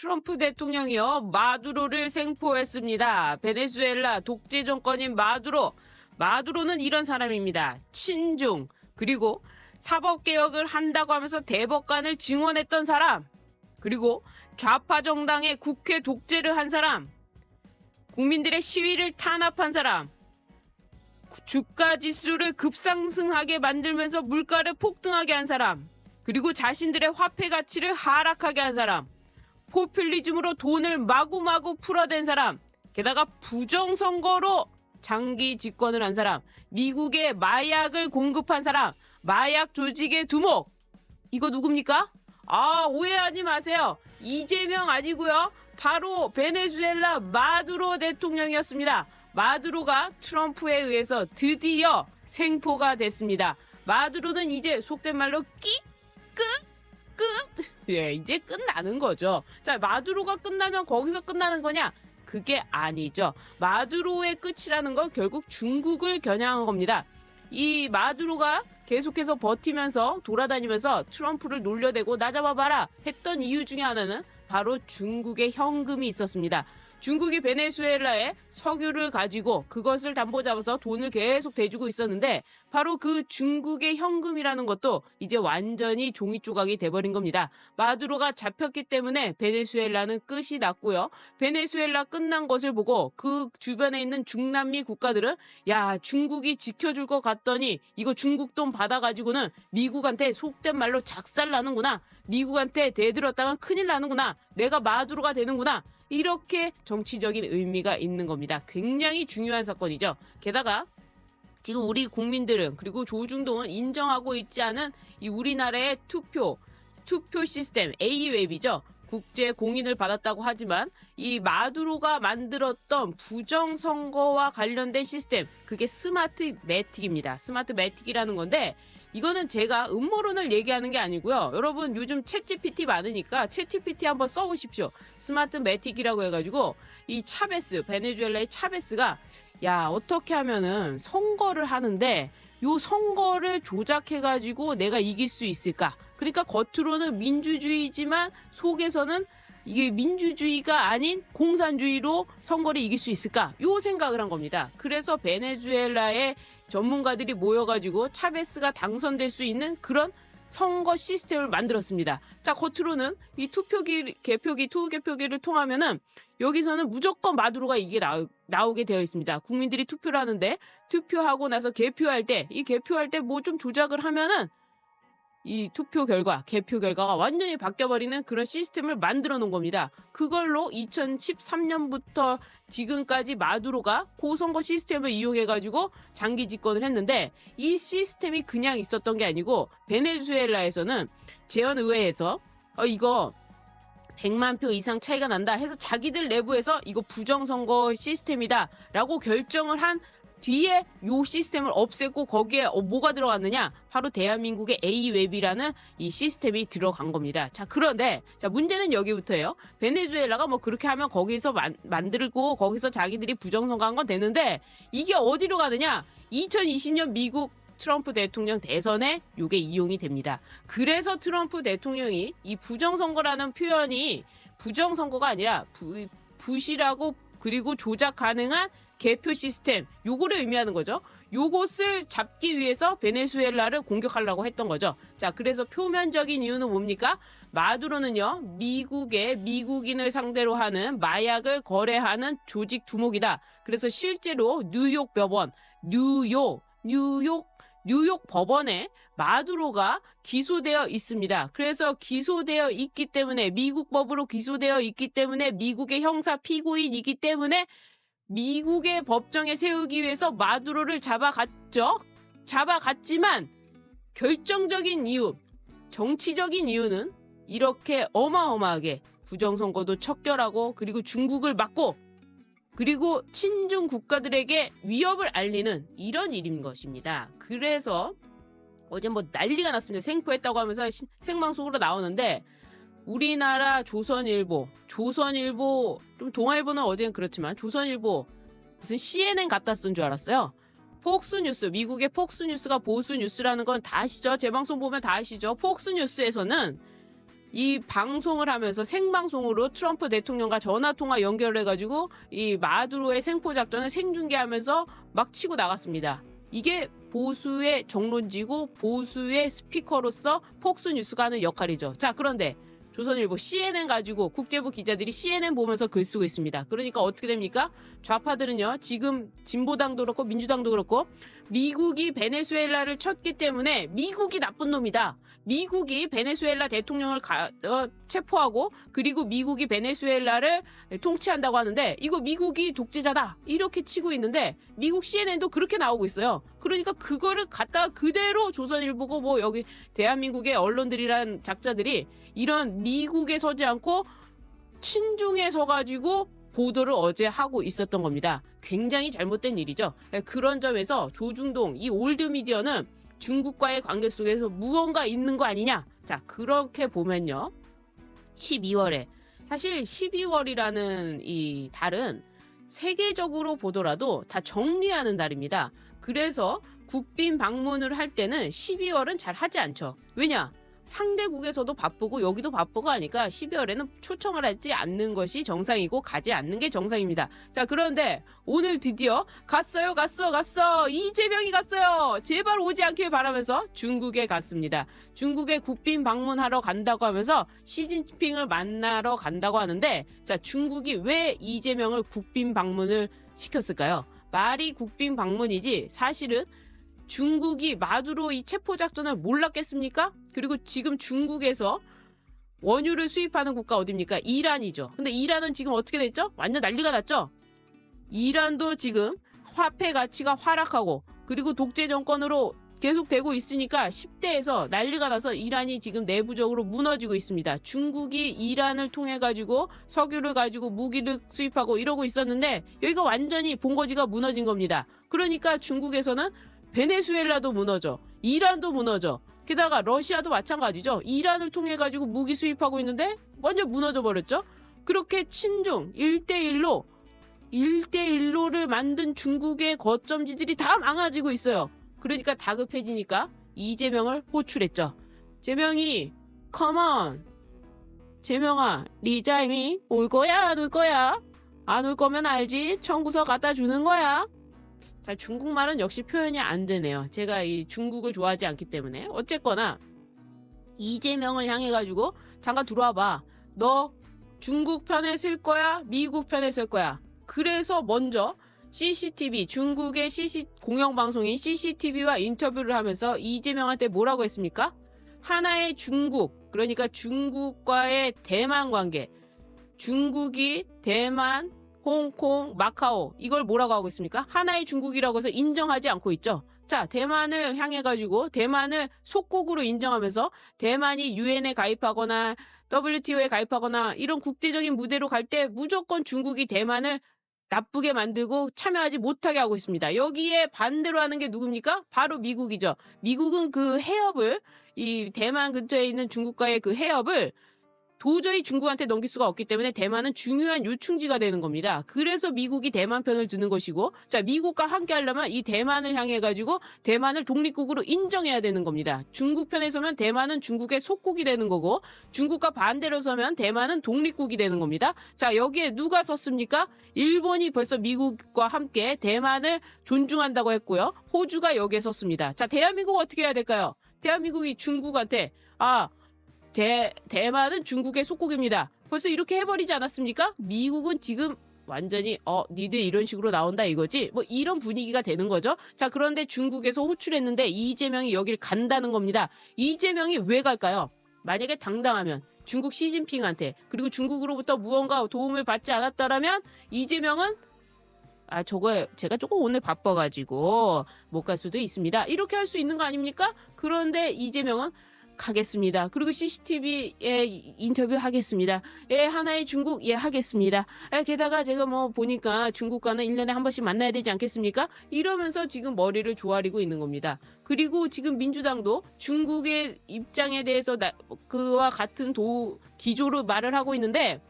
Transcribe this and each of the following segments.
트럼프 대통령이요, 마두로를 생포했습니다. 베네수엘라 독재 정권인 마두로. 마두로는 이런 사람입니다. 친중, 그리고 사법개혁을 한다고 하면서 대법관을 증언했던 사람, 그리고 좌파 정당의 국회 독재를 한 사람, 국민들의 시위를 탄압한 사람, 주가 지수를 급상승하게 만들면서 물가를 폭등하게 한 사람, 그리고 자신들의 화폐 가치를 하락하게 한 사람, 포퓰리즘으로 돈을 마구마구 풀어댄 사람, 게다가 부정선거로 장기 집권을 한 사람, 미국에 마약을 공급한 사람, 마약 조직의 두목. 이거 누굽니까? 오해하지 마세요. 이재명 아니고요. 바로 베네수엘라 마두로 대통령이었습니다. 마두로가 트럼프에 의해서 드디어 생포가 됐습니다. 마두로는 이제 속된 말로 예, 이제 끝나는 거죠. 자, 마두로가 끝나면 거기서 끝나는 거냐? 그게 아니죠. 마두로의 끝이라는 건 결국 중국을 겨냥한 겁니다. 이 마두로가 계속해서 버티면서 돌아다니면서 트럼프를 놀려대고 나 잡아봐라 했던 이유 중에 하나는 바로 중국의 현금이 있었습니다. 중국이 베네수엘라에 석유를 가지고 그것을 담보 잡아서 돈을 계속 대주고 있었는데 바로 그 중국의 현금이라는 것도 이제 완전히 종이 조각이 돼버린 겁니다. 마두로가 잡혔기 때문에 베네수엘라는 끝이 났고요. 베네수엘라 끝난 것을 보고 그 주변에 있는 중남미 국가들은 야, 중국이 지켜줄 것 같더니 이거 중국 돈 받아가지고는 미국한테 속된 말로 작살나는구나. 미국한테 대들었다간 큰일 나는구나. 내가 마두로가 되는구나. 이렇게 정치적인 의미가 있는 겁니다. 굉장히 중요한 사건이죠. 게다가 지금 우리 국민들은 그리고 조중동은 인정하고 있지 않은 이 우리나라의 투표 시스템 A웹이죠. 국제 공인을 받았다고 하지만 이 마두로가 만들었던 부정선거와 관련된 시스템, 그게 스마트 매틱입니다. 스마트 매틱이라는 건데 이거는 제가 음모론을 얘기하는 게 아니고요. 여러분 요즘 챗GPT 많으니까 챗GPT 한번 써보십시오. 스마트 매틱이라고 해가지고 이 차베스, 베네수엘라의 차베스가 야, 어떻게 하면은 선거를 하는데 요 선거를 조작해가지고 내가 이길 수 있을까? 그러니까 겉으로는 민주주의지만 속에서는 이게 민주주의가 아닌 공산주의로 선거를 이길 수 있을까? 요 생각을 한 겁니다. 그래서 베네수엘라의 전문가들이 모여가지고 차베스가 당선될 수 있는 그런 선거 시스템을 만들었습니다. 자, 겉으로는 이 투개표기를 통하면은 여기서는 무조건 마두로가 이게 나오게 되어 있습니다. 국민들이 투표를 하는데 투표하고 나서 개표할 때 뭐 좀 조작을 하면은 이 개표 결과가 완전히 바뀌어버리는 그런 시스템을 만들어 놓은 겁니다. 그걸로 2013년부터 지금까지 마두로가 고선거 시스템을 이용해가지고 장기 집권을 했는데 이 시스템이 그냥 있었던 게 아니고 베네수엘라에서는 재헌의회에서 이거 100만 표 이상 차이가 난다 해서 자기들 내부에서 이거 부정선거 시스템이다 라고 결정을 한 뒤에 요 시스템을 없애고 거기에 뭐가 들어갔느냐? 바로 대한민국의 A웹이라는 이 시스템이 들어간 겁니다. 자, 그런데 문제는 여기부터예요. 베네수엘라가 뭐 그렇게 하면 거기서 만들고 거기서 자기들이 부정선거한 건 되는데 이게 어디로 가느냐? 2020년 미국 트럼프 대통령 대선에 요게 이용이 됩니다. 그래서 트럼프 대통령이 이 부정선거라는 표현이 부정선거가 아니라 부실하고 그리고 조작 가능한 개표 시스템, 요거를 의미하는 거죠. 요것을 잡기 위해서 베네수엘라를 공격하려고 했던 거죠. 자, 그래서 표면적인 이유는 뭡니까? 마두로는요, 미국인을 상대로 하는 마약을 거래하는 조직 두목이다. 그래서 실제로 뉴욕 법원에 마두로가 기소되어 있습니다. 그래서 기소되어 있기 때문에 미국 법으로 기소되어 있기 때문에 미국의 형사 피고인이기 때문에 미국의 법정에 세우기 위해서 마두로를 잡아갔죠. 잡아갔지만 결정적인 이유, 정치적인 이유는 이렇게 어마어마하게 부정선거도 척결하고 그리고 중국을 막고 그리고 친중 국가들에게 위협을 알리는 이런 일인 것입니다. 그래서 어제 뭐 난리가 났습니다. 생포했다고 하면서 생방송으로 나오는데 우리나라 조선일보 좀 동아일보는 어제는 그렇지만 조선일보 무슨 CNN 갖다 쓴 줄 알았어요. 폭스뉴스, 미국의 폭스뉴스가 보수뉴스라는 건 다 아시죠? 제 방송 보면 다 아시죠? 폭스뉴스에서는 이 방송을 하면서 생방송으로 트럼프 대통령과 전화통화 연결해가지고 이 마두로의 생포작전을 생중계하면서 막 치고 나갔습니다. 이게 보수의 정론지고 보수의 스피커로서 폭스뉴스가 하는 역할이죠. 자, 그런데 조선일보 CNN 가지고 국제부 기자들이 CNN 보면서 글 쓰고 있습니다. 그러니까 어떻게 됩니까? 좌파들은요, 지금 진보당도 그렇고 민주당도 그렇고 미국이 베네수엘라를 쳤기 때문에 미국이 나쁜 놈이다. 미국이 베네수엘라 대통령을 체포하고 그리고 미국이 베네수엘라를 통치한다고 하는데 이거 미국이 독재자다. 이렇게 치고 있는데 미국 CNN도 그렇게 나오고 있어요. 그러니까 그거를 갖다가 그대로 조선일보고 뭐 여기 대한민국의 언론들이란 작자들이 이런 미국에 서지 않고 친중에 서가지고 보도를 어제 하고 있었던 겁니다. 굉장히 잘못된 일이죠. 그런 점에서 조중동 이 올드미디어는 중국과의 관계 속에서 무언가 있는 거 아니냐. 자, 그렇게 보면요. 12월에 사실 12월이라는 이 달은 세계적으로 보더라도 다 정리하는 달입니다. 그래서 국빈 방문을 할 때는 12월은 잘 하지 않죠. 왜냐? 상대국에서도 바쁘고 여기도 바쁘고 하니까 12월에는 초청을 하지 않는 것이 정상이고 가지 않는 게 정상입니다. 자, 그런데 오늘 드디어 갔어요. 이재명이 갔어요. 제발 오지 않길 바라면서 중국에 갔습니다. 중국에 국빈 방문하러 간다고 하면서 시진핑을 만나러 간다고 하는데, 자, 중국이 왜 이재명을 국빈 방문을 시켰을까요? 말이 국빈 방문이지 사실은 중국이 마두로 이 체포작전을 몰랐겠습니까? 그리고 지금 중국에서 원유를 수입하는 국가 어디입니까? 이란이죠. 근데 이란은 지금 어떻게 됐죠? 완전 난리가 났죠? 이란도 지금 화폐 가치가 하락하고 그리고 독재 정권으로 계속되고 있으니까 10대에서 난리가 나서 이란이 지금 내부적으로 무너지고 있습니다. 중국이 이란을 통해 가지고 석유를 가지고 무기를 수입하고 이러고 있었는데 여기가 완전히 본거지가 무너진 겁니다. 그러니까 중국에서는 베네수엘라도 무너져, 이란도 무너져, 게다가 러시아도 마찬가지죠. 이란을 통해 가지고 무기 수입하고 있는데 완전 무너져 버렸죠. 그렇게 친중 1대1로를 만든 중국의 거점지들이 다 망가지고 있어요. 그러니까 다급해지니까 이재명을 호출했죠. 재명이 컴온, 재명아, 리자임이 올 거야 안 올 거야? 안 올 거면 알지, 청구서 갖다 주는 거야. 자, 중국말은 역시 표현이 안 되네요. 제가 이 중국을 좋아하지 않기 때문에. 어쨌거나 이재명을 향해 가지고 잠깐 들어와 봐. 너 중국 편에 쓸 거야? 미국 편에 쓸 거야? 그래서 먼저 CCTV, 중국의 공영방송인 CCTV와 인터뷰를 하면서 이재명한테 뭐라고 했습니까? 하나의 중국, 그러니까 중국과의 대만 관계, 중국이 대만, 홍콩, 마카오, 이걸 뭐라고 하고 있습니까? 하나의 중국이라고 해서 인정하지 않고 있죠. 자, 대만을 향해 가지고 대만을 속국으로 인정하면서 대만이 UN에 가입하거나 WTO에 가입하거나 이런 국제적인 무대로 갈 때 무조건 중국이 대만을 나쁘게 만들고 참여하지 못하게 하고 있습니다. 여기에 반대로 하는 게 누굽니까? 바로 미국이죠. 미국은 그 해협을, 이 대만 근처에 있는 중국과의 그 해협을 도저히 중국한테 넘길 수가 없기 때문에 대만은 중요한 요충지가 되는 겁니다. 그래서 미국이 대만 편을 드는 것이고, 자, 미국과 함께 하려면 이 대만을 향해 가지고 대만을 독립국으로 인정해야 되는 겁니다. 중국 편에 서면 대만은 중국의 속국이 되는 거고, 중국과 반대로 서면 대만은 독립국이 되는 겁니다. 자, 여기에 누가 섰습니까? 일본이 벌써 미국과 함께 대만을 존중한다고 했고요. 호주가 여기에 섰습니다. 자, 대한민국 어떻게 해야 될까요? 대한민국이 중국한테 대만은 중국의 속국입니다. 벌써 이렇게 해버리지 않았습니까? 미국은 지금 완전히 니들 이런 식으로 나온다 이거지? 뭐 이런 분위기가 되는 거죠. 자, 그런데 중국에서 호출했는데 이재명이 여길 간다는 겁니다. 이재명이 왜 갈까요? 만약에 당당하면 중국 시진핑한테 그리고 중국으로부터 무언가 도움을 받지 않았다라면 이재명은 제가 조금 오늘 바빠가지고 못 갈 수도 있습니다. 이렇게 할 수 있는 거 아닙니까? 그런데 이재명은 가겠습니다. 그리고 CCTV에 인터뷰 하겠습니다. 예, 하나의 중국, 예, 하겠습니다. 게다가 제가 뭐 보니까 중국과는 1년에 한 번씩 만나야 되지 않겠습니까? 이러면서 지금 머리를 조아리고 있는 겁니다. 그리고 지금 민주당도 중국의 입장에 대해서 그와 같은 기조로 말을 하고 있는데,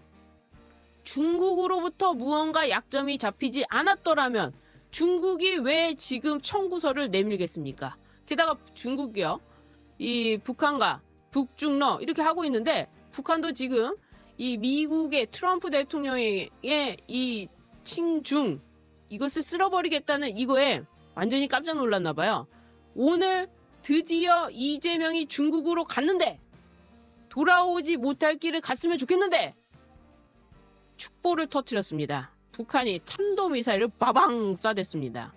중국으로부터 무언가 약점이 잡히지 않았더라면 중국이 왜 지금 청구서를 내밀겠습니까? 게다가 중국이요, 이 북한과 북중러 이렇게 하고 있는데 북한도 지금 이 미국의 트럼프 대통령의 이 친중 이것을 쓸어버리겠다는 이거에 완전히 깜짝 놀랐나 봐요. 오늘 드디어 이재명이 중국으로 갔는데 돌아오지 못할 길을 갔으면 좋겠는데 축보를 터뜨렸습니다. 북한이 탄도미사일을 빠방 쏴댔습니다.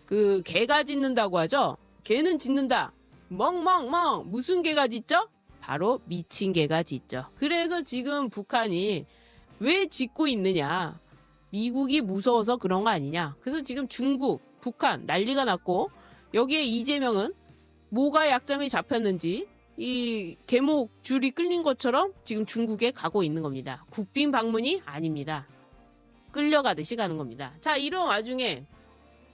그 개가 짖는다고 하죠. 개는 짖는다. 멍멍멍. 무슨 개가 짖죠? 바로 미친 개가 짖죠. 그래서 지금 북한이 왜 짖고 있느냐. 미국이 무서워서 그런 거 아니냐. 그래서 지금 중국, 북한 난리가 났고 여기에 이재명은 뭐가 약점이 잡혔는지 이 개목 줄이 끌린 것처럼 지금 중국에 가고 있는 겁니다. 국빈 방문이 아닙니다. 끌려가듯이 가는 겁니다. 자, 이런 와중에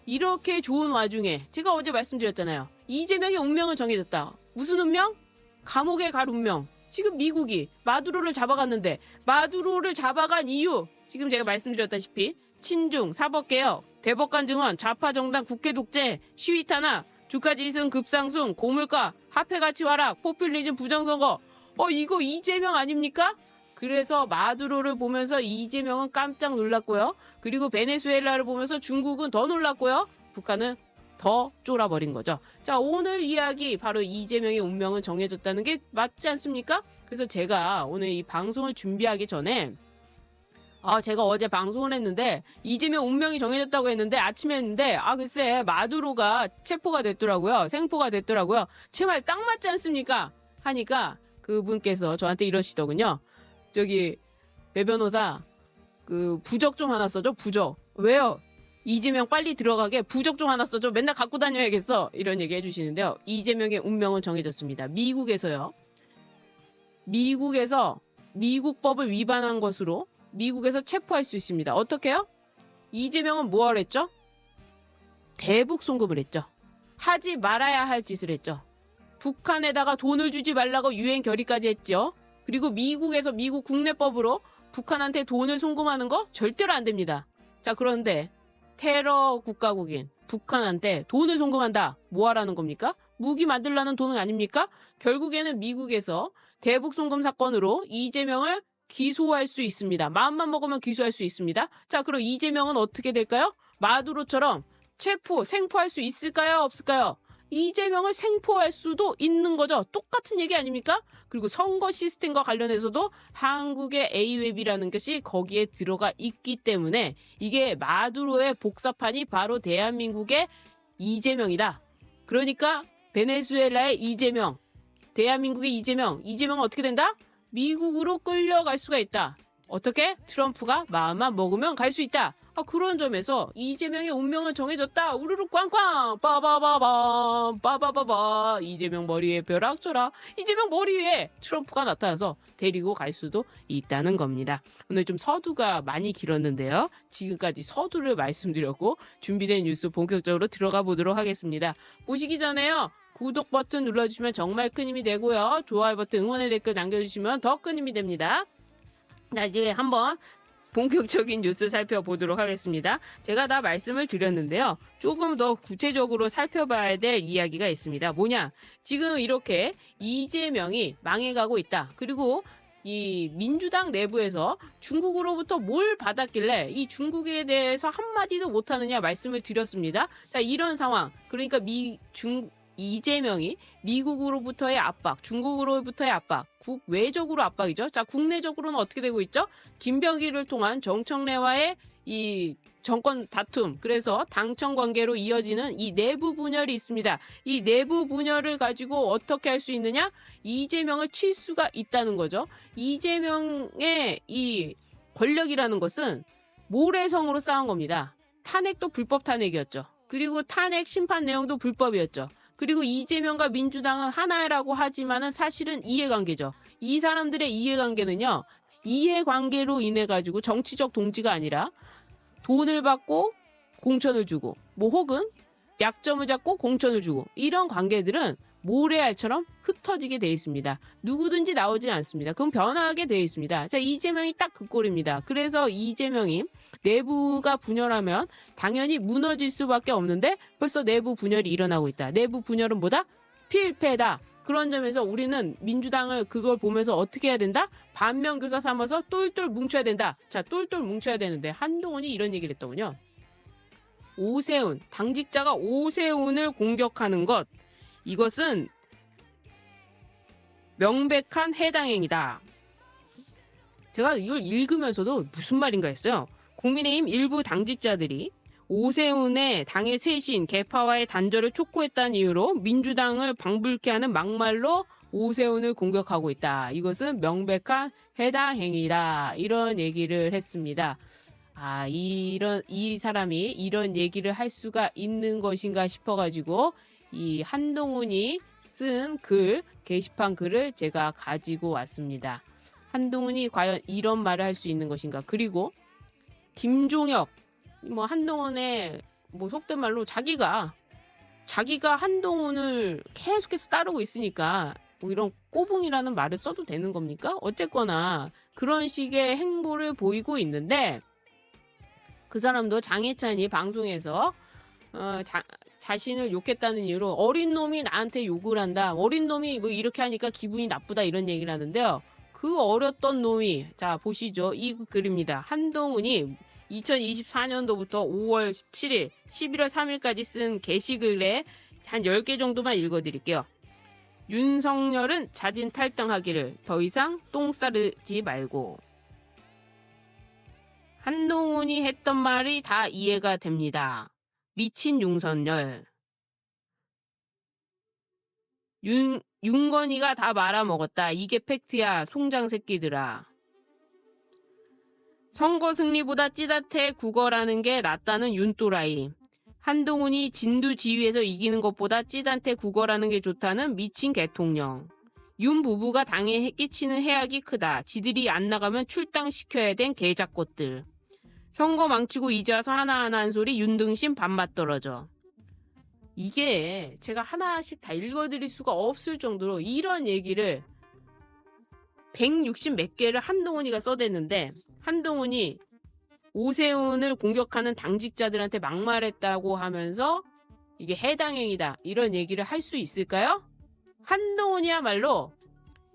이렇게 좋은 와중에 제가 어제 말씀드렸잖아요. 이재명의 운명은 정해졌다. 무슨 운명? 감옥에 갈 운명. 지금 미국이 마두로를 잡아갔는데 마두로를 잡아간 이유 지금 제가 말씀드렸다시피 친중, 사법개혁, 대법관 증언, 좌파정당 국회 독재, 시위 탄압, 주가 지수는 급상승, 고물가, 화폐 가치 하락, 포퓰리즘 부정선거. 이거 이재명 아닙니까? 그래서 마두로를 보면서 이재명은 깜짝 놀랐고요. 그리고 베네수엘라를 보면서 중국은 더 놀랐고요. 북한은 더 쫄아버린 거죠. 자, 오늘 이야기 바로 이재명의 운명은 정해졌다는 게 맞지 않습니까? 그래서 제가 오늘 이 방송을 준비하기 전에 제가 어제 방송을 했는데 이재명 운명이 정해졌다고 했는데 아침에 했는데 글쎄 마두로가 체포가 됐더라고요. 생포가 됐더라고요. 제 말 딱 맞지 않습니까? 하니까 그분께서 저한테 이러시더군요. 저기 배 변호사 그 부적 좀 하나 써줘. 부적. 왜요? 이재명 빨리 들어가게 부적 좀 하나 써줘. 맨날 갖고 다녀야겠어. 이런 얘기 해주시는데요. 이재명의 운명은 정해졌습니다. 미국에서요. 미국에서 미국법을 위반한 것으로 미국에서 체포할 수 있습니다. 어떻게요? 이재명은 뭐 했죠? 대북 송금을 했죠. 하지 말아야 할 짓을 했죠. 북한에다가 돈을 주지 말라고 유엔 결의까지 했죠. 그리고 미국에서 미국 국내법으로 북한한테 돈을 송금하는 거 절대로 안 됩니다. 자, 그런데 테러 국가국인 북한한테 돈을 송금한다. 뭐 하라는 겁니까? 무기 만들라는 돈은 아닙니까? 결국에는 미국에서 대북 송금 사건으로 이재명을 기소할 수 있습니다. 마음만 먹으면 기소할 수 있습니다. 자, 그럼 이재명은 어떻게 될까요? 마두로처럼 체포, 생포할 수 있을까요? 없을까요? 이재명을 생포할 수도 있는 거죠. 똑같은 얘기 아닙니까? 그리고 선거 시스템과 관련해서도 한국의 A웹이라는 것이 거기에 들어가 있기 때문에 이게 마두로의 복사판이 바로 대한민국의 이재명이다. 그러니까 베네수엘라의 이재명, 대한민국의 이재명은 어떻게 된다? 미국으로 끌려갈 수가 있다. 어떻게? 트럼프가 마음만 먹으면 갈 수 있다. 그런 점에서 이재명의 운명은 정해졌다. 우르르 꽝꽝 빠바바밤 빠바바바. 이재명 머리에 벼락쳐라. 이재명 머리 위에 트럼프가 나타나서 데리고 갈 수도 있다는 겁니다. 오늘 좀 서두가 많이 길었는데요. 지금까지 서두를 말씀드렸고 준비된 뉴스 본격적으로 들어가 보도록 하겠습니다. 보시기 전에요. 구독 버튼 눌러주시면 정말 큰 힘이 되고요. 좋아요 버튼 응원의 댓글 남겨주시면 더 큰 힘이 됩니다. 자, 이제 한번 본격적인 뉴스 살펴보도록 하겠습니다. 제가 다 말씀을 드렸는데요. 조금 더 구체적으로 살펴봐야 될 이야기가 있습니다. 뭐냐? 지금 이렇게 이재명이 망해가고 있다. 그리고 이 민주당 내부에서 중국으로부터 뭘 받았길래 이 중국에 대해서 한마디도 못하느냐 말씀을 드렸습니다. 자, 이런 상황. 그러니까 이재명이 미국으로부터의 압박, 중국으로부터의 압박, 국외적으로 압박이죠. 자, 국내적으로는 어떻게 되고 있죠? 김병기를 통한 정청래와의 이 정권 다툼, 그래서 당청 관계로 이어지는 이 내부 분열이 있습니다. 이 내부 분열을 가지고 어떻게 할 수 있느냐? 이재명을 칠 수가 있다는 거죠. 이재명의 이 권력이라는 것은 모래성으로 쌓은 겁니다. 탄핵도 불법 탄핵이었죠. 그리고 탄핵 심판 내용도 불법이었죠. 그리고 이재명과 민주당은 하나라고 하지만은 사실은 이해관계죠. 이 사람들의 이해관계는요. 이해관계로 인해 가지고 정치적 동지가 아니라 돈을 받고 공천을 주고 뭐 혹은 약점을 잡고 공천을 주고 이런 관계들은 모래알처럼 흩어지게 되어 있습니다. 누구든지 나오지 않습니다. 그럼 변화하게 되어 있습니다. 자, 이재명이 딱 그 꼴입니다. 그래서 이재명이 내부가 분열하면 당연히 무너질 수밖에 없는데 벌써 내부 분열이 일어나고 있다. 내부 분열은 뭐다? 필패다. 그런 점에서 우리는 민주당을 그걸 보면서 어떻게 해야 된다? 반면교사 삼아서 똘똘 뭉쳐야 된다. 자, 똘똘 뭉쳐야 되는데 한동훈이 이런 얘기를 했더군요. 오세훈, 당직자가 오세훈을 공격하는 것, 이것은 명백한 해당행위다. 제가 이걸 읽으면서도 무슨 말인가 했어요. 국민의힘 일부 당직자들이 오세훈의 당의 쇄신, 개파와의 단절을 촉구했다는 이유로 민주당을 방불케 하는 막말로 오세훈을 공격하고 있다. 이것은 명백한 해당 행위다. 이런 얘기를 했습니다. 아, 이 사람이 이런 얘기를 할 수가 있는 것인가 싶어가지고 이 한동훈이 쓴 게시판 글을 제가 가지고 왔습니다. 한동훈이 과연 이런 말을 할 수 있는 것인가? 그리고 김종혁, 한동훈의 속된 말로 자기가 한동훈을 계속해서 따르고 있으니까 이런 꼬붕이라는 말을 써도 되는 겁니까? 어쨌거나 그런 식의 행보를 보이고 있는데 그 사람도 장해찬이 방송에서 자신을 욕했다는 이유로 어린 놈이 나한테 욕을 한다. 어린 놈이 이렇게 하니까 기분이 나쁘다 이런 얘기를 하는데요. 그 어렸던 놈이 자 보시죠. 이 글입니다. 한동훈이 2024년도부터 5월 7일, 11월 3일까지 쓴 게시글에 한 10개 정도만 읽어드릴게요. 윤석열은 자진 탈당하기를 더 이상 똥 싸르지 말고. 한동훈이 했던 말이 다 이해가 됩니다. 미친 윤석열. 윤건이가 다 말아먹었다. 이게 팩트야. 송장 새끼들아. 선거 승리보다 찌다태 국어라는 게 낫다는 윤또라이. 한동훈이 진두지휘에서 이기는 것보다 찌다태 국어라는 게 좋다는 미친 대통령. 윤 부부가 당에 끼치는 해악이 크다. 지들이 안 나가면 출당시켜야 된 개잡것들. 선거 망치고 이제 와서 하나하나 한 소리 윤등심 밥맛 떨어져. 이게 제가 하나씩 다 읽어드릴 수가 없을 정도로 이런 얘기를 160 몇 개를 한동훈이가 써댔는데 한동훈이 오세훈을 공격하는 당직자들한테 막말했다고 하면서 이게 해당행위다 이런 얘기를 할 수 있을까요? 한동훈이야말로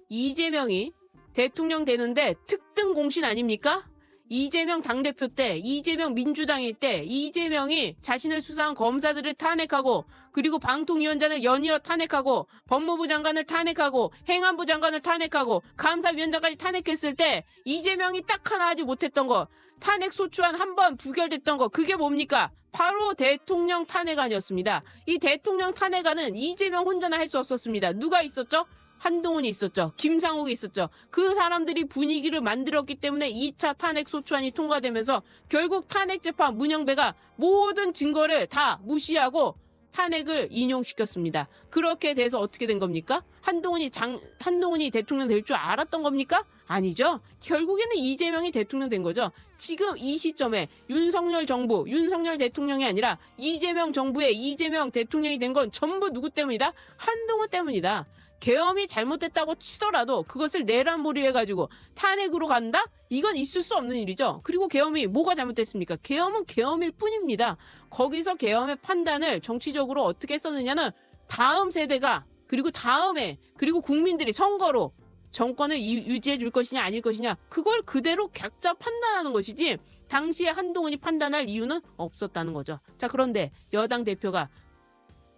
이재명이 대통령 되는데 특등 공신 아닙니까? 이재명 당대표 때, 이재명 민주당일 때 이재명이 자신을 수사한 검사들을 탄핵하고 그리고 방통위원장을 연이어 탄핵하고 법무부 장관을 탄핵하고 행안부 장관을 탄핵하고 감사위원장까지 탄핵했을 때 이재명이 딱 하나 하지 못했던 거 탄핵 소추안 한 번 부결됐던 거 그게 뭡니까? 바로 대통령 탄핵안이었습니다. 이 대통령 탄핵안은 이재명 혼자나 할 수 없었습니다. 누가 있었죠? 한동훈이 있었죠. 김상욱이 있었죠. 그 사람들이 분위기를 만들었기 때문에 2차 탄핵 소추안이 통과되면서 결국 탄핵 재판 문영배가 모든 증거를 다 무시하고 탄핵을 인용시켰습니다. 그렇게 돼서 어떻게 된 겁니까? 한동훈이 대통령 될 줄 알았던 겁니까? 아니죠. 결국에는 이재명이 대통령 된 거죠. 지금 이 시점에 윤석열 정부, 윤석열 대통령이 아니라 이재명 정부의 이재명 대통령이 된 건 전부 누구 때문이다? 한동훈 때문이다. 계엄이 잘못됐다고 치더라도 그것을 내란몰이해가지고 탄핵으로 간다? 이건 있을 수 없는 일이죠. 그리고 계엄이 뭐가 잘못됐습니까? 계엄은 계엄일 뿐입니다. 거기서 계엄의 판단을 정치적으로 어떻게 했었느냐는 다음 세대가 그리고 다음에 그리고 국민들이 선거로 정권을 유지해 줄 것이냐 아닐 것이냐 그걸 그대로 각자 판단하는 것이지 당시에 한동훈이 판단할 이유는 없었다는 거죠. 자, 그런데 여당 대표가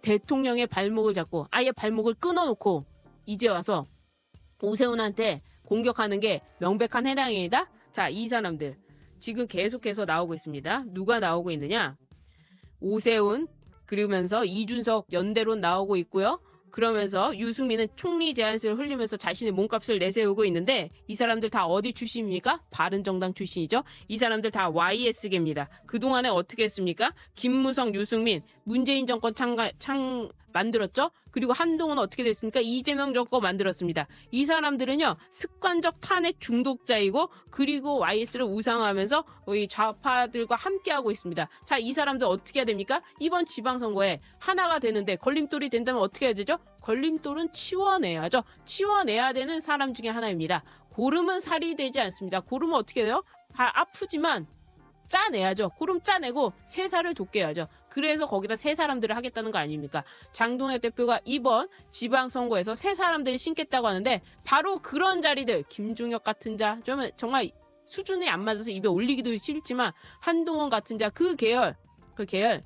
대통령의 발목을 잡고 아예 발목을 끊어놓고 이제 와서 오세훈한테 공격하는 게 명백한 해당행위다? 자, 이 사람들 지금 계속해서 나오고 있습니다. 누가 나오고 있느냐? 오세훈 그러면서 이준석 연대론 나오고 있고요. 그러면서 유승민은 총리 제안서를 흘리면서 자신의 몸값을 내세우고 있는데 이 사람들 다 어디 출신입니까? 바른정당 출신이죠. 이 사람들 다 YS계입니다. 그동안에 어떻게 했습니까? 김무성, 유승민, 문재인 정권 만들었죠. 그리고 한동훈은 어떻게 됐습니까? 이재명 정권 만들었습니다. 이 사람들은요 습관적 탄핵 중독자이고 그리고 YS를 우상하면서 이 좌파들과 함께하고 있습니다. 자, 이 사람들 어떻게 해야 됩니까? 이번 지방선거에 하나가 되는데 걸림돌이 된다면 어떻게 해야 되죠? 걸림돌은 치워내야죠. 치워내야 되는 사람 중에 하나입니다. 고름은 살이 되지 않습니다. 고름은 어떻게 돼요? 아프지만 짜내야죠. 그럼 짜내고 세사를 돋게 해야죠. 그래서 거기다 세 사람들을 하겠다는 거 아닙니까? 장동혁 대표가 이번 지방선거에서 세 사람들을 심겠다고 하는데 바로 그런 자리들, 김종혁 같은 자, 정말 수준이 안 맞아서 입에 올리기도 싫지만 한동훈 같은 자, 그 계열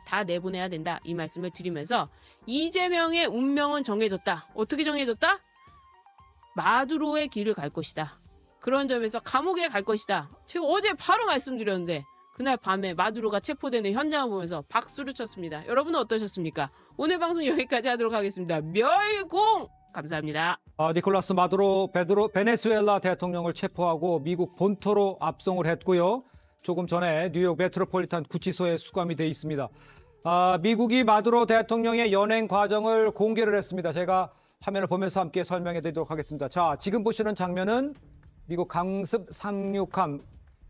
다 내보내야 된다, 이 말씀을 드리면서 이재명의 운명은 정해졌다. 어떻게 정해졌다? 마두로의 길을 갈 것이다. 그런 점에서 감옥에 갈 것이다. 제가 어제 바로 말씀드렸는데 그날 밤에 마두로가 체포되는 현장을 보면서 박수를 쳤습니다. 여러분은 어떠셨습니까? 오늘 방송 여기까지 하도록 하겠습니다. 멸공! 감사합니다. 니콜라스 마두로 베네수엘라 대통령을 체포하고 미국 본토로 압송을 했고요. 조금 전에 뉴욕 메트로폴리탄 구치소에 수감이 돼 있습니다. 미국이 마두로 대통령의 연행 과정을 공개를 했습니다. 제가 화면을 보면서 함께 설명해 드리도록 하겠습니다. 자, 지금 보시는 장면은 미국 강습 상륙함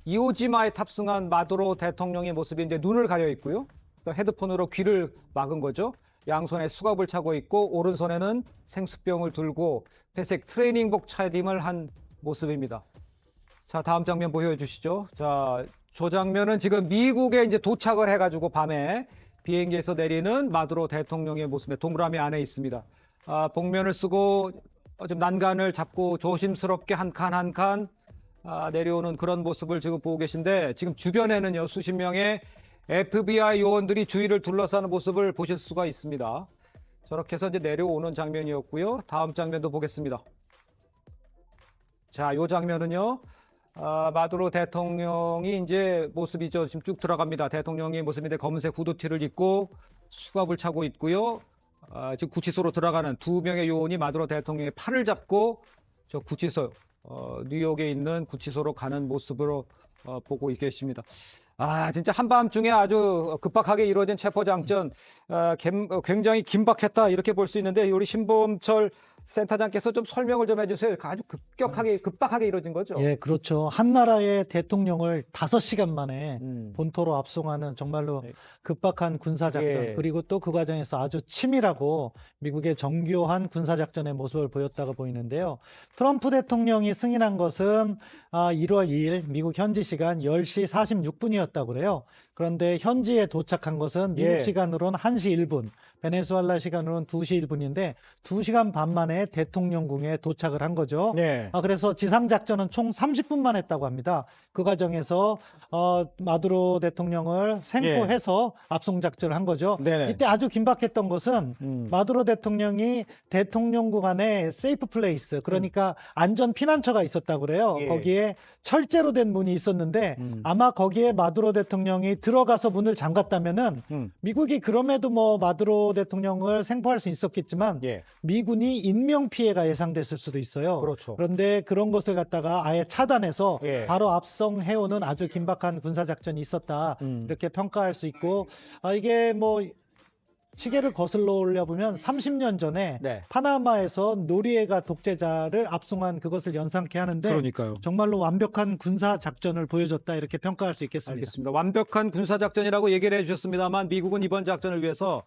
이오지마에 탑승한 마두로 대통령의 모습인데 눈을 가려 있고요. 헤드폰으로 귀를 막은 거죠. 양손에 수갑을 차고 있고 오른손에는 생수병을 들고 회색 트레이닝복 차림을 한 모습입니다. 자, 다음 장면 보여주시죠. 자, 저 장면은 지금 미국에 이제 도착을 해가지고 밤에 비행기에서 내리는 마두로 대통령의 모습에 동그라미 안에 있습니다. 복면을 쓰고 좀 난간을 잡고 조심스럽게 한 칸 한 칸 내려오는 그런 모습을 지금 보고 계신데 지금 주변에는요 수십 명의 FBI 요원들이 주위를 둘러싸는 모습을 보실 수가 있습니다. 저렇게 해서 이제 내려오는 장면이었고요. 다음 장면도 보겠습니다. 자, 이 장면은요. 마두로 대통령이 이제 모습이죠. 지금 쭉 들어갑니다. 대통령의 모습인데 검은색 후드티를 입고 수갑을 차고 있고요. 지금 구치소로 들어가는 두 명의 요원이 마두로 대통령의 팔을 잡고 저 구치소, 뉴욕에 있는 구치소로 가는 모습으로 보고 계십니다. 진짜 한밤중에 아주 급박하게 이루어진 체포장전, 굉장히 긴박했다 이렇게 볼 수 있는데 우리 신범철 센터장께서 좀 설명을 좀 해주세요. 아주 급박하게 이루어진 거죠. 예, 그렇죠. 한 나라의 대통령을 5시간 만에 본토로 압송하는 정말로 급박한 군사작전, 예. 그리고 또 그 과정에서 아주 치밀하고 미국의 정교한 군사작전의 모습을 보였다고 보이는데요. 트럼프 대통령이 승인한 것은 1월 2일 미국 현지 시간 10시 46분이었다고 그래요. 그런데 현지에 도착한 것은 미국 시간으로는 1시 1분, 베네수엘라 시간으로는 2시 1분인데 2시간 반 만에 대통령궁에 도착을 한 거죠. 네. 그래서 지상작전은 총 30분만 했다고 합니다. 그 과정에서 마두로 대통령을 생포해서 압송작전을 한 거죠. 네네. 이때 아주 긴박했던 것은 마두로 대통령이 대통령궁 안에 세이프 플레이스, 그러니까 안전 피난처가 있었다고 그래요. 예. 거기에 철제로 된 문이 있었는데 아마 거기에 마두로 대통령이 들어가서 문을 잠갔다면은 미국이 그럼에도 뭐 마두로 대통령을 생포할 수 있었겠지만 미군이 인명 피해가 예상됐을 수도 있어요. 그렇죠. 그런데 그런 것을 갖다가 아예 차단해서 바로 압송해오는 아주 긴박한 군사작전이 있었다. 이렇게 평가할 수 있고, 이게 뭐 시계를 거슬러 올려보면 30년 전에 파나마에서 노리에가 독재자를 압송한 그것을 연상케 하는데 그러니까요. 정말로 완벽한 군사작전을 보여줬다, 이렇게 평가할 수 있겠습니다. 알겠습니다. 완벽한 군사작전이라고 얘기를 해주셨습니다만 미국은 이번 작전을 위해서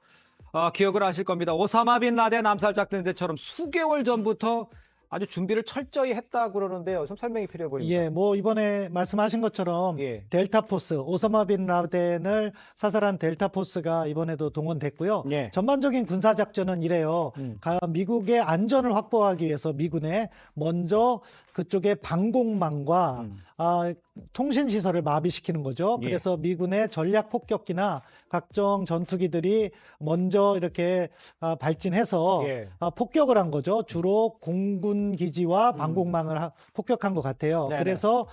기억을 하실 겁니다. 오사마 빈 라덴 암살 작전 때처럼 수개월 전부터 아주 준비를 철저히 했다 그러는데요. 좀 설명이 필요해 보입니다. 예, 뭐 이번에 말씀하신 것처럼 델타 포스, 오사마 빈 라덴을 사살한 델타 포스가 이번에도 동원됐고요. 전반적인 군사 작전은 이래요. 미국의 안전을 확보하기 위해서 미군에 먼저 그쪽의 방공망과 통신 시설을 마비시키는 거죠. 그래서 미군의 전략 폭격기나 각종 전투기들이 먼저 이렇게 발진해서 폭격을 한 거죠. 주로 공군 기지와 방공망을 폭격한 것 같아요. 그래서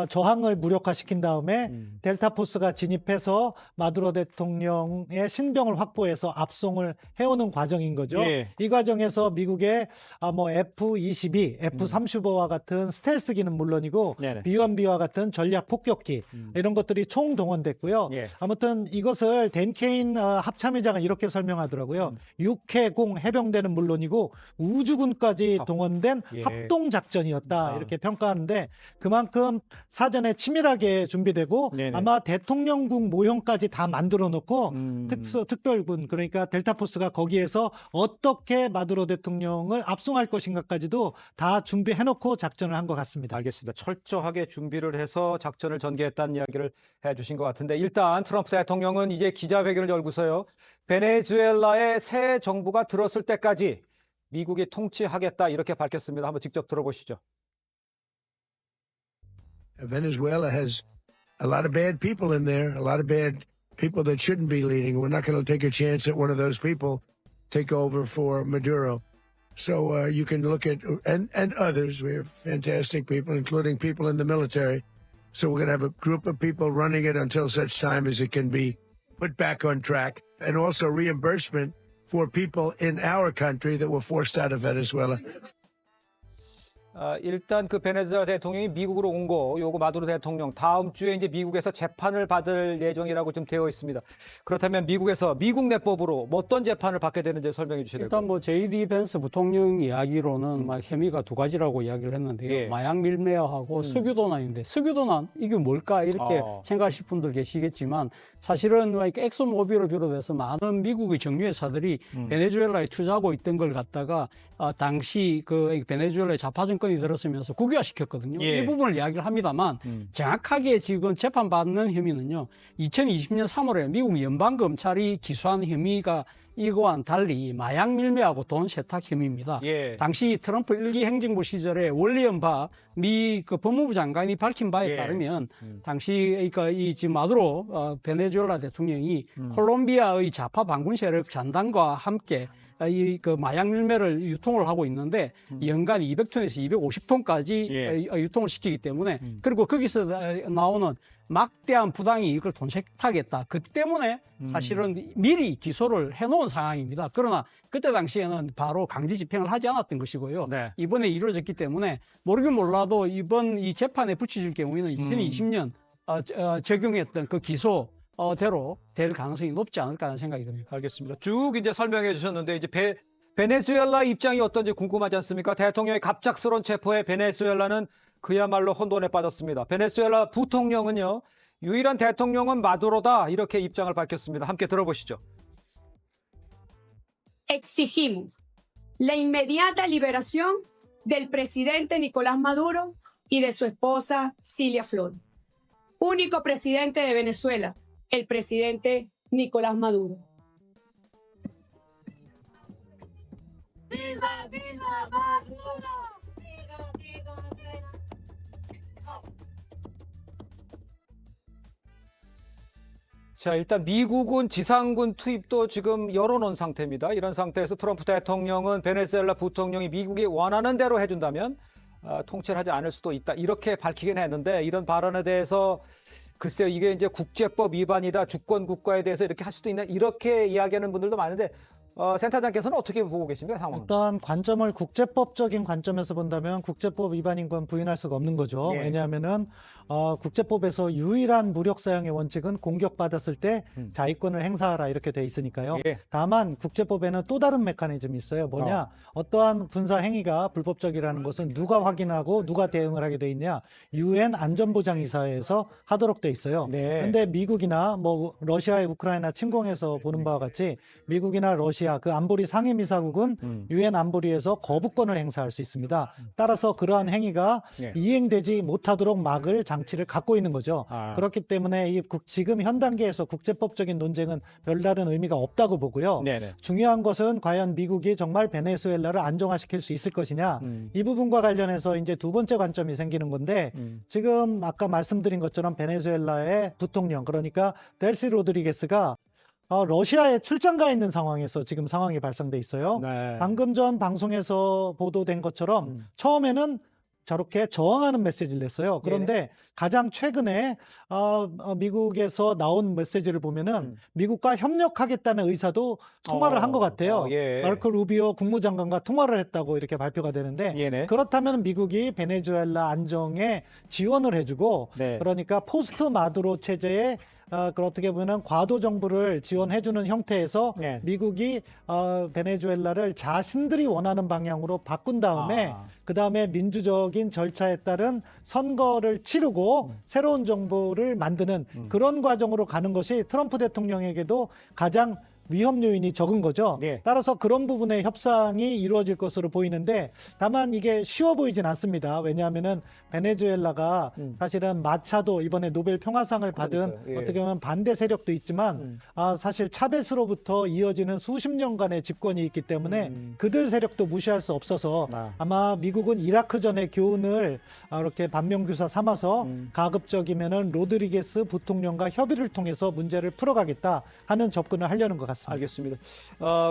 저항을 무력화시킨 다음에 델타 포스가 진입해서 마두로 대통령의 신병을 확보해서 압송을 해오는 과정인 거죠. 이 과정에서 미국의 뭐 F-22, F-35와 같은 스텔스기는 물론이고 B-1B와 같은 전략 폭격기 이런 것들이 총 동원됐고요. 아무튼 이것을 댄 케인 합참의장은 이렇게 설명하더라고요. 육해공 해병대는 물론이고 우주군까지 동원된 합동작전이었다, 이렇게 평가하는데 그만큼 사전에 치밀하게 준비되고 아마 대통령궁 모형까지 다 만들어 놓고 특별군, 그러니까 델타포스가 거기에서 어떻게 마두로 대통령을 압송할 것인가까지도 다 준비해 놓고 작전 작전을 한 것 같습니다. 알겠습니다. 철저하게 준비를 해서 작전을 전개했다는 이야기를 해주신 것 같은데 일단 트럼프 대통령은 이제 기자회견을 열고서요. 베네수엘라의 새 정부가 들었을 때까지 미국이 통치하겠다 이렇게 밝혔습니다. 한번 직접 들어보시죠. Venezuela has a lot of bad people in there, a lot of bad people that shouldn't be leading. We're not going to take a chance that one of those people take over for Maduro. So you can look at, and others, we have fantastic people, including people in the military. So we're going to have a group of people running it until such time as it can be put back on track. And also reimbursement for people in our country that were forced out of Venezuela. 일단 그 베네수엘라 대통령이 미국으로 온 거, 요거 마두로 대통령 다음 주에 이제 미국에서 재판을 받을 예정이라고 좀 되어 있습니다. 그렇다면 미국에서 미국 내법으로 뭐 어떤 재판을 받게 되는지 설명해 주셔야 될까요? 일단 뭐 J.D. 벤스 부통령 이야기로는 막 혐의가 두 가지라고 이야기를 했는데요. 예. 마약 밀매하고 석유도난인데 석유도난 이게 뭘까 이렇게 생각하실 분들 계시겠지만 사실은 엑소모빌을 비롯해서 많은 미국의 정유회사들이 베네수엘라에 투자하고 있던 걸 갖다가 당시 그 베네수엘라의 좌파 정권이 들었으면서 국유화시켰거든요. 예. 이 부분을 이야기를 합니다만 정확하게 지금 재판받는 혐의는요. 2020년 3월에 미국 연방검찰이 기소한 혐의가 이거와는 달리 마약 밀매하고 돈 세탁 혐의입니다. 예. 당시 트럼프 1기 행정부 시절에 원리연 바 미 그 법무부 장관이 밝힌 바에 예. 따르면 당시 이 지금 마두로 베네수엘라 대통령이 콜롬비아의 좌파 반군 세력 잔당과 함께 이 그 마약 밀매를 유통을 하고 있는데 연간 200톤에서 250톤까지 유통을 시키기 때문에 그리고 거기서 나오는 막대한 부당이 이걸 돈 세탁했다. 그 때문에 사실은 미리 기소를 해놓은 상황입니다. 그러나 그때 당시에는 바로 강제 집행을 하지 않았던 것이고요. 네. 이번에 이루어졌기 때문에 모르긴 몰라도 이번 이 재판에 붙여질 경우에는 2020년 적용했던 그 기소대로 될 가능성이 높지 않을까 하는 생각이 듭니다. 알겠습니다. 쭉 이제 설명해 주셨는데 이제 베네수엘라 입장이 어떤지 궁금하지 않습니까? 대통령의 갑작스러운 체포에 베네수엘라는 그야말로 혼돈에 빠졌습니다. 베네수엘라 부통령은요. 유일한 대통령은 마두로다 이렇게 입장을 밝혔습니다. 함께 들어보시죠. Exigimos la inmediata liberación del presidente Nicolás Maduro y de su esposa Cilia Flores. Único presidente de Venezuela, el presidente Nicolás Maduro. ¡Viva, viva Maduro! ¡Viva, viva Venezuela! 자, 일단 미국은 지상군 투입도 지금 열어놓은 상태입니다. 이런 상태에서 트럼프 대통령은 베네수엘라 부통령이 미국이 원하는 대로 해준다면 통치를 하지 않을 수도 있다. 이렇게 밝히긴 했는데 이런 발언에 대해서 글쎄요, 이게 이제 국제법 위반이다. 주권 국가에 대해서 이렇게 할 수도 있나 이렇게 이야기하는 분들도 많은데 센터장께서는 어떻게 보고 계십니까, 상황은? 일단 관점을 국제법적인 관점에서 본다면 국제법 위반인 건 부인할 수가 없는 거죠. 예. 왜냐하면은 국제법에서 유일한 무력 사용의 원칙은 공격받았을 때 자위권을 행사하라 이렇게 돼 있으니까요. 예. 다만 국제법에는 또 다른 메커니즘이 있어요. 뭐냐? 어떠한 군사 행위가 불법적이라는 것은 누가 확인하고 누가 대응을 하게 돼 있냐? 유엔 안전보장이사회에서 하도록 돼 있어요. 네. 근데 미국이나 뭐 러시아의 우크라이나 침공에서 보는 바와 같이 미국이나 러시아 그 안보리 상임이사국은 유엔 안보리에서 거부권을 행사할 수 있습니다. 따라서 그러한 행위가 예. 이행되지 못하도록 막을 장치를 갖고 있는 거죠. 그렇기 때문에 지금 현 단계에서 국제법적인 논쟁은 별다른 의미가 없다고 보고요. 네네. 중요한 것은 과연 미국이 정말 베네수엘라를 안정화시킬 수 있을 것이냐. 이 부분과 관련해서 이제 두 번째 관점이 생기는 건데 지금 아까 말씀드린 것처럼 베네수엘라의 부통령 그러니까 델시 로드리게스가 러시아에 출장 가 있는 상황에서 지금 상황이 발생돼 있어요. 네. 방금 전 방송에서 보도된 것처럼 처음에는 저렇게 저항하는 메시지를 냈어요. 그런데 가장 최근에 미국에서 나온 메시지를 보면은 미국과 협력하겠다는 의사도 통화를 한 것 같아요. 예. 마르코 루비오 국무장관과 통화를 했다고 이렇게 발표가 되는데 예네. 그렇다면 미국이 베네수엘라 안정에 지원을 해주고 네. 그러니까 포스트 마두로 체제에 그 어떻게 보면 과도 정부를 지원해주는 형태에서 네. 미국이 베네수엘라를 자신들이 원하는 방향으로 바꾼 다음에 그 다음에 민주적인 절차에 따른 선거를 치르고 새로운 정부를 만드는 그런 과정으로 가는 것이 트럼프 대통령에게도 가장 위험 요인이 적은 거죠. 네. 따라서 그런 부분의 협상이 이루어질 것으로 보이는데 다만 이게 쉬워 보이진 않습니다. 왜냐하면은 베네수엘라가 사실은 마차도 이번에 노벨 평화상을 받은 그러니까요. 예. 어떻게 보면 반대 세력도 있지만 사실 차베스로부터 이어지는 수십 년간의 집권이 있기 때문에 그들 세력도 무시할 수 없어서 아마 미국은 이라크전의 교훈을 이렇게 반면교사 삼아서 가급적이면은 로드리게스 부통령과 협의를 통해서 문제를 풀어가겠다 하는 접근을 하려는 것 같습니다. 알겠습니다.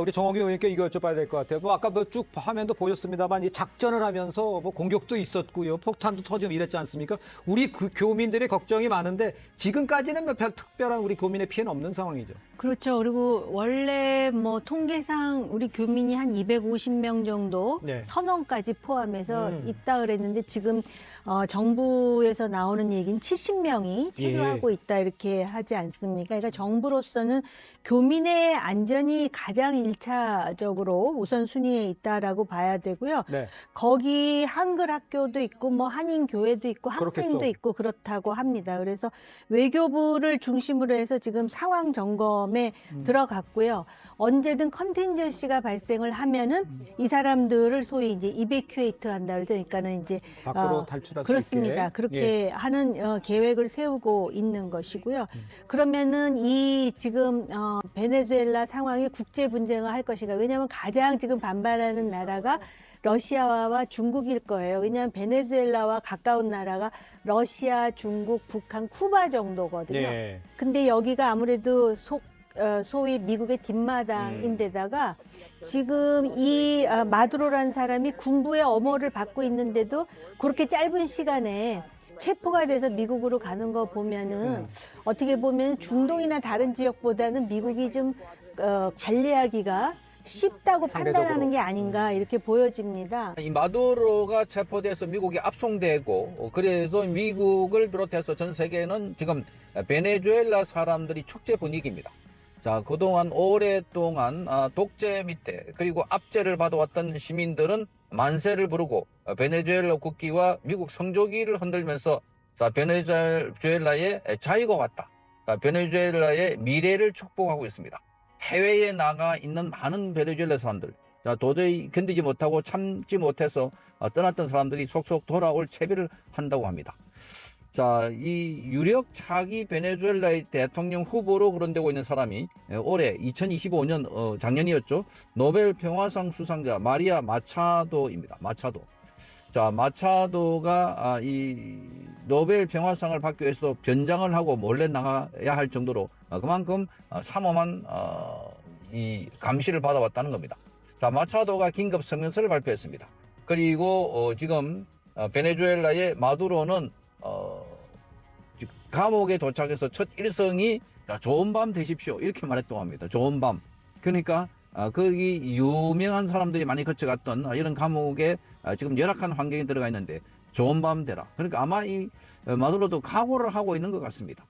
우리 정홍기 의원님께 이거 여쭤봐야 될 것 같아요. 뭐 아까 뭐 쭉 화면도 보셨습니다만 이 작전을 하면서 뭐 공격도 있었고요, 폭탄도 터지고 이랬지 않습니까? 우리 그 교민들의 걱정이 많은데 지금까지는 뭐 별 특별한 우리 교민의 피해는 없는 상황이죠. 그렇죠. 그리고 원래 뭐 통계상 우리 교민이 한 250명 정도 네. 선원까지 포함해서 있다 그랬는데 지금 정부에서 나오는 얘기는 70명이 체류하고 있다 이렇게 하지 않습니까? 그러니까 정부로서는 교민의 안전이 가장 1차적으로 우선순위에 있다라고 봐야 되고요. 네. 거기 한글 학교도 있고 뭐 한인 교회도 있고 학생도 그렇겠죠. 있고 그렇다고 합니다. 그래서 외교부를 중심으로 해서 지금 상황 점검에 들어갔고요. 언제든 컨틴전시가 발생을 하면은 이 사람들을 소위 이제 이베큐에이트 한다 그러죠. 그러니까는 이제 밖으로 탈출할 수 그렇습니다. 있게. 그렇게 예. 하는 계획을 세우고 있는 것이고요. 그러면은 이 지금 베네수엘라 상황이 국제 분쟁을 할 것인가? 왜냐하면 가장 지금 반발하는 나라가 러시아와 중국일 거예요. 왜냐하면 베네수엘라와 가까운 나라가 러시아, 중국, 북한, 쿠바 정도거든요. 예. 근데 여기가 아무래도 소위 미국의 뒷마당인데다가 지금 이 마두로라는 사람이 군부의 엄호를 받고 있는데도 그렇게 짧은 시간에 체포가 돼서 미국으로 가는 거 보면은 어떻게 보면 중동이나 다른 지역보다는 미국이 좀 관리하기가 쉽다고 상대적으로. 판단하는 게 아닌가 이렇게 보여집니다. 이 마두로가 체포돼서 미국이 압송되고 그래서 미국을 비롯해서 전 세계는 지금 베네수엘라 사람들이 축제 분위기입니다. 자, 그동안 오랫동안 독재 밑에 그리고 압제를 받아왔던 시민들은 만세를 부르고 베네수엘라 국기와 미국 성조기를 흔들면서 자, 베네수엘라의 자유가 왔다. 자, 베네수엘라의 미래를 축복하고 있습니다. 해외에 나가 있는 많은 베네수엘라 사람들, 자, 도저히 견디지 못하고 참지 못해서 떠났던 사람들이 속속 돌아올 채비를 한다고 합니다. 자, 이 유력 차기 베네수엘라의 대통령 후보로 거론되고 있는 사람이 올해 2025년 작년이었죠. 노벨 평화상 수상자 마리아 마차도입니다. 마차도. 자, 마차도가 이 노벨 평화상을 받기 위해서도 변장을 하고 몰래 나가야 할 정도로 그만큼 삼엄한 이 감시를 받아왔다는 겁니다. 자, 마차도가 긴급 성명서를 발표했습니다. 그리고 지금 베네수엘라의 마두로는 감옥에 도착해서 첫 일성이 자, 좋은 밤 되십시오 이렇게 말했다고 합니다. 좋은 밤. 그러니까 거기 유명한 사람들이 많이 거쳐갔던 이런 감옥에 지금 열악한 환경에 들어가 있는데 좋은 밤 되라. 그러니까 아마 이 마두로도 각오를 하고 있는 것 같습니다.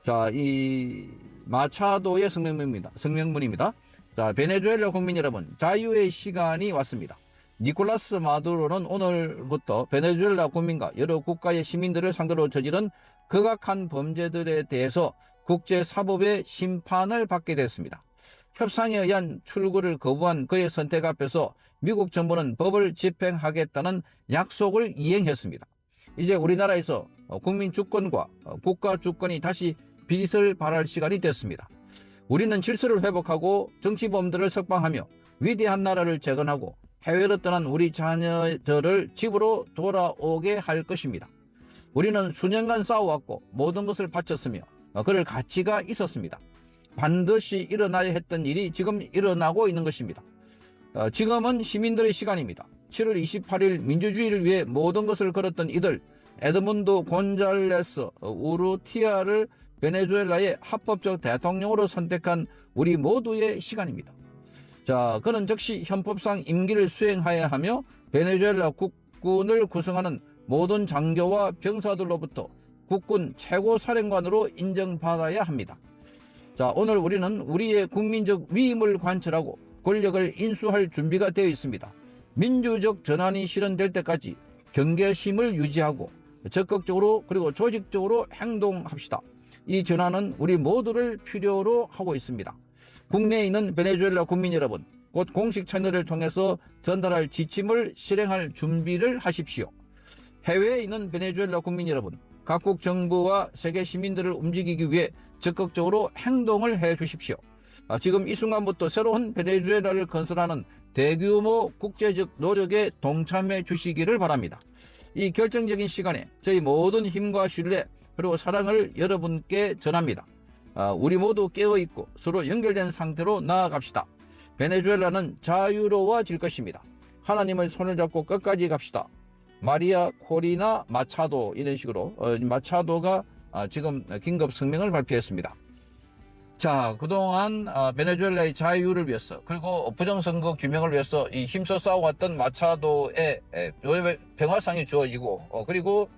자, 이 마차도의 성명문입니다. 자, 베네수엘라 국민 여러분, 자유의 시간이 왔습니다. 니콜라스 마두로는 오늘부터 베네수엘라 국민과 여러 국가의 시민들을 상대로 저지른 극악한 범죄들에 대해서 국제사법의 심판을 받게 됐습니다. 협상에 의한 출구를 거부한 그의 선택 앞에서 미국 정부는 법을 집행하겠다는 약속을 이행했습니다. 이제 우리나라에서 국민 주권과 국가 주권이 다시 빛을 발할 시간이 됐습니다. 우리는 질서를 회복하고 정치범들을 석방하며 위대한 나라를 재건하고 해외로 떠난 우리 자녀들을 집으로 돌아오게 할 것입니다. 우리는 수년간 싸워왔고 모든 것을 바쳤으며 그럴 가치가 있었습니다. 반드시 일어나야 했던 일이 지금 일어나고 있는 것입니다. 지금은 시민들의 시간입니다. 7월 28일 민주주의를 위해 모든 것을 걸었던 이들, 에드문드 곤잘레스 우르티아를 베네수엘라의 합법적 대통령으로 선택한 우리 모두의 시간입니다. 자, 그는 즉시 헌법상 임기를 수행해야 하며 베네수엘라 국군을 구성하는 모든 장교와 병사들로부터 국군 최고사령관으로 인정받아야 합니다. 자, 오늘 우리는 우리의 국민적 위임을 관철하고 권력을 인수할 준비가 되어 있습니다. 민주적 전환이 실현될 때까지 경계심을 유지하고 적극적으로 그리고 조직적으로 행동합시다. 이 전환은 우리 모두를 필요로 하고 있습니다. 국내에 있는 베네수엘라 국민 여러분, 곧 공식 채널을 통해서 전달할 지침을 실행할 준비를 하십시오. 해외에 있는 베네수엘라 국민 여러분, 각국 정부와 세계 시민들을 움직이기 위해 적극적으로 행동을 해 주십시오. 지금 이 순간부터 새로운 베네수엘라를 건설하는 대규모 국제적 노력에 동참해 주시기를 바랍니다. 이 결정적인 시간에 저희 모든 힘과 신뢰 그리고 사랑을 여러분께 전합니다. 우리 모두 깨어있고 서로 연결된 상태로 나아갑시다. 베네수엘라는 자유로워질 것입니다. 하나님의 손을 잡고 끝까지 갑시다. 마리아 코리나 마차도, 이런 식으로 마차도가 지금 긴급 성명을 발표했습니다. 자, 그동안 베네수엘라의 자유를 위해서 그리고 부정선거 규명을 위해서 힘써 싸워왔던 마차도의 평화상이 주어지고 그리고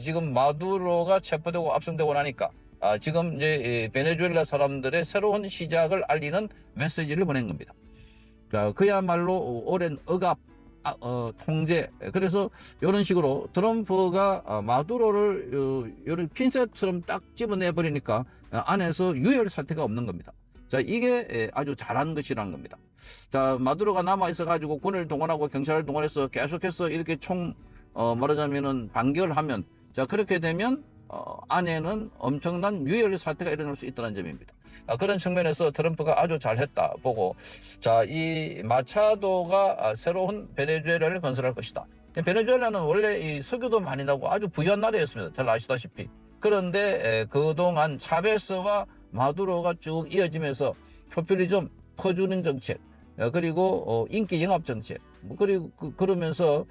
지금 마두로가 체포되고 압송되고 나니까 지금 이제 베네수엘라 사람들의 새로운 시작을 알리는 메시지를 보낸 겁니다. 그야말로 오랜 억압, 통제. 그래서 이런 식으로 트럼프가 마두로를 이런 핀셋처럼 딱 집어내 버리니까 안에서 유혈 사태가 없는 겁니다. 자, 이게 아주 잘한 것이라는 겁니다. 자, 마두로가 남아 있어 가지고 군을 동원하고 경찰을 동원해서 계속해서 이렇게 말하자면은 반격을 하면, 자, 그렇게 되면 안에는 엄청난 유혈 사태가 일어날 수 있다는 점입니다. 그런 측면에서 트럼프가 아주 잘했다 보고, 자, 이 마차도가 새로운 베네수엘라를 건설할 것이다. 베네수엘라는 원래 이 석유도 많이 나고 아주 부유한 나라였습니다. 잘 아시다시피. 그런데 그동안 차베스와 마두로가 쭉 이어지면서 포퓰리즘 퍼주는 정책, 그리고 인기 영합 정책, 그리고 그러면서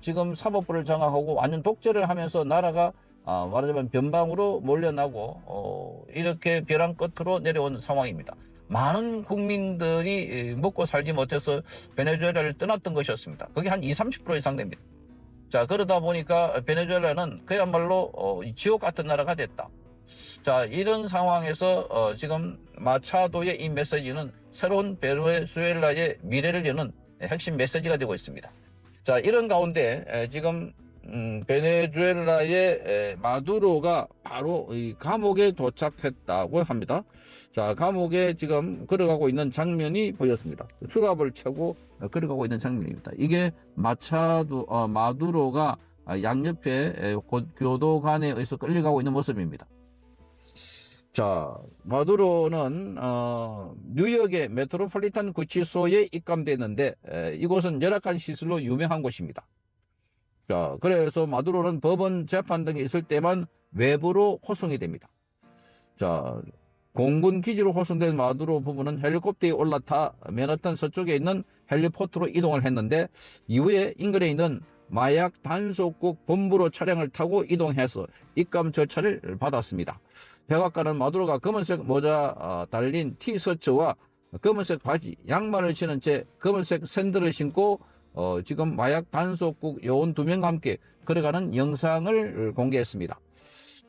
지금 사법부를 장악하고 완전 독재를 하면서 나라가 말하자면 변방으로 몰려나고 이렇게 벼랑 끝으로 내려온 상황입니다. 많은 국민들이 먹고 살지 못해서 베네수엘라를 떠났던 것이었습니다. 그게 한 20-30% 이상 됩니다. 자, 그러다 보니까 베네수엘라는 그야말로 지옥 같은 나라가 됐다. 자, 이런 상황에서 지금 마차도의 이 메시지는 새로운 베네수엘라의 미래를 여는 핵심 메시지가 되고 있습니다. 자, 이런 가운데 지금 베네수엘라의 마두로가 바로 이 감옥에 도착했다고 합니다. 자, 감옥에 지금 걸어가고 있는 장면이 보였습니다. 수갑을 차고 걸어가고 있는 장면입니다. 이게 마두로가 양옆에 교도관에 의해서 끌려가고 있는 모습입니다. 자, 마두로는 뉴욕의 메트로폴리탄 구치소에 입감됐는데 이곳은 열악한 시설로 유명한 곳입니다. 자, 그래서 마두로는 법원 재판 등이 있을 때만 외부로 호송이 됩니다. 자, 공군 기지로 호송된 마두로 부부는 헬리콥터에 올라타 맨하탄 서쪽에 있는 헬리포트로 이동을 했는데 이후에 인근에 있는 마약 단속국 본부로 차량을 타고 이동해서 입감 절차를 받았습니다. 백악관은 마두로가 검은색 모자 달린 티셔츠와 검은색 바지, 양말을 신은 채 검은색 샌들을 신고 지금 마약 단속국 요원 2명과 함께 걸어가는 영상을 공개했습니다.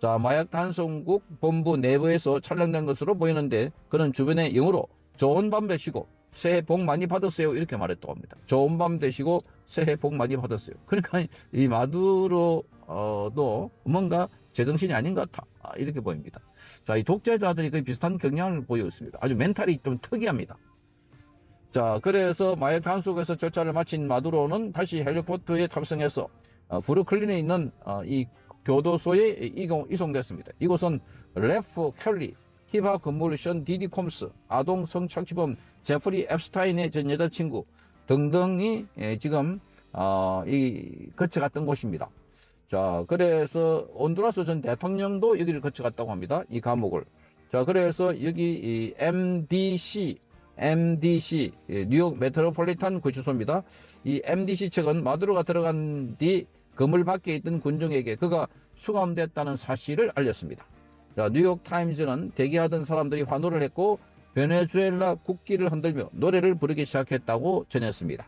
자, 마약 단속국 본부 내부에서 촬영된 것으로 보이는데 그는 주변에 영어로 좋은 밤 되시고 새해 복 많이 받으세요 이렇게 말했다고 합니다. 좋은 밤 되시고 새해 복 많이 받으세요. 그러니까 이 마두로도 뭔가 제정신이 아닌 것 같아 이렇게 보입니다. 자, 이 독재자들이 거의 비슷한 경향을 보이고 있습니다. 아주 멘탈이 좀 특이합니다. 자, 그래서 마약 단속에서 절차를 마친 마두로는 다시 헬리포트에 탑승해서 브루클린에 있는 이 교도소에 이송됐습니다. 이곳은 레프 켈리, 힙합 건물션 디디 콤스, 아동 성착취범 제프리 앱스타인의 전 여자친구 등등이 지금 거쳐갔던 곳입니다. 자, 그래서 온두라스 전 대통령도 여기를 거쳐갔다고 합니다. 이 감옥을. 자, 그래서 여기 이 MDC 뉴욕 메트로폴리탄 구치소입니다. 이 MDC 측은 마두로가 들어간 뒤 건물 밖에 있던 군중에게 그가 수감됐다는 사실을 알렸습니다. 자, 뉴욕 타임즈는 대기하던 사람들이 환호를 했고 베네수엘라 국기를 흔들며 노래를 부르기 시작했다고 전했습니다.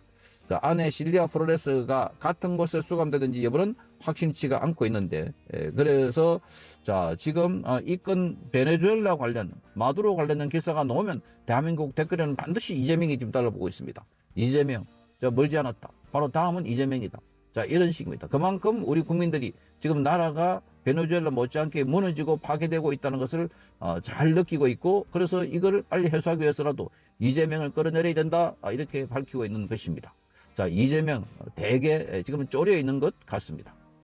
자, 아내 실리아 플로레스가 같은 곳에 수감되든지 여부는 확신치가 않고 있는데, 그래서 자, 지금 이 건 베네수엘라 관련 마두로 관련된 기사가 나오면 대한민국 댓글에는 반드시 이재명이 지금 달라보고 있습니다. 이재명, 저 멀지 않았다. 바로 다음은 이재명이다. 자, 이런 식입니다. 그만큼 우리 국민들이 지금 나라가 베네수엘라 못지않게 무너지고 파괴되고 있다는 것을 잘 느끼고 있고, 그래서 이걸 빨리 해소하기 위해서라도 이재명을 끌어내려야 된다, 이렇게 밝히고 있는 것입니다. 자, 이재명 대개 지금은 쪼려 있는 것 같습니다.